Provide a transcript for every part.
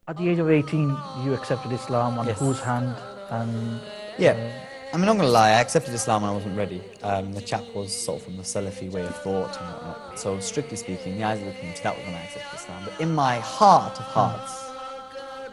At the age of 18, you accepted Islam on Yes. whose hand? And Yeah, I mean, I'm not going to lie, I accepted Islam when I wasn't ready. The chap was sort of from the Salafi way of thought and whatnot. So strictly speaking, the eyes of the community, that was when I accepted Islam. But in my heart of hearts,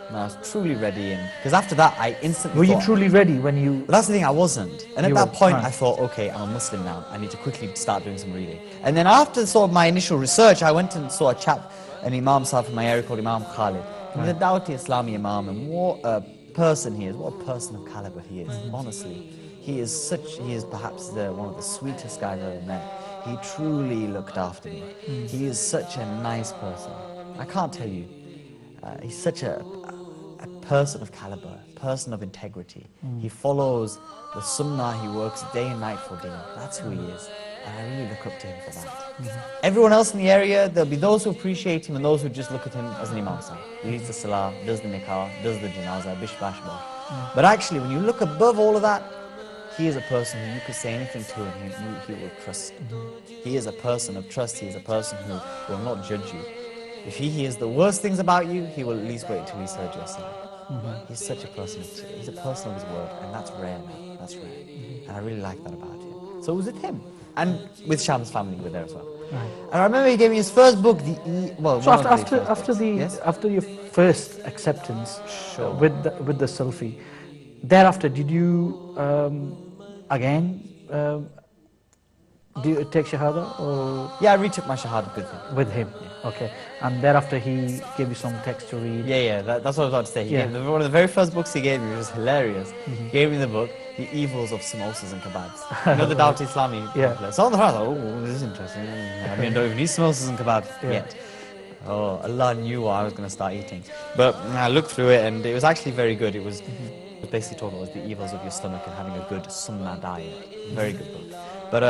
when I was truly ready, and because after that I instantly were you thought, truly ready when you... but that's the thing, I wasn't. And at You that were, point right. I thought, okay, I'm a Muslim now, I need to quickly start doing some reading. And then after sort of my initial research, I went and saw a chap, an Imam Sahib from my area called Imam Khalid. He's a Dawat-e-Islami Imam, and what a person he is, what a person of caliber he is, honestly. He is perhaps one of the sweetest guys I've ever met. He truly looked after me. He is such a nice person. I can't tell you. He's such a person of caliber, person of integrity. He follows the Sunnah, he works day and night for Deen. That's who he is. And I really look up to him for that. Everyone else in the area, there'll be those who appreciate him and those who just look at him as an Imam Sahib. He leads the Salah, does the Nikah, does the Janazah, Bish Bash Bash. But actually, when you look above all of that, he is a person who you could say anything to and he will trust. He is a person of trust, he is a person who will not judge you. If he hears the worst things about you, he will at least wait until he's heard your side. He's such a person, he's a person of his word, and that's rare now, that's rare. And I really like that about him. So it was with him. And with Sham's family were there as well. Right. And I remember he gave me his first book, So after your first acceptance with the Salafi, thereafter did you again do you take Shahada or? Yeah, I retook my Shahada with him. With him, okay. And thereafter he gave you some text to read. Yeah, that's what I was about to say. He gave one of the very first books he gave me, which was hilarious. He gave me the book, The Evils of Samosas and Kebabs. You know the Dawat-e-Islami pamphlet. So on the front, I was like, oh, this is interesting. I mean, I don't even eat samosas and kebabs yet. Oh, Allah knew what I was going to start eating. But I looked through it and it was actually very good. It was basically talking about the evils of your stomach and having a good sunnah diet. Very good book. But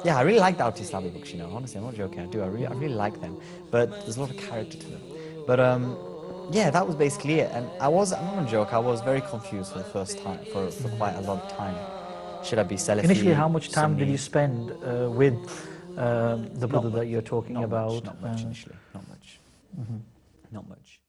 yeah, I really like the Dawat-e-Islami books, you know. Honestly, I'm not joking, I do. I really like them. But there's a lot of character to them. But yeah, that was basically it. And I'm not going to joke, I was very confused for the first time, for quite a lot of time. Should I be Salafi? Initially, how much time Sunni? did you spend with the brother that you're talking about? Not much initially, not much. Not much.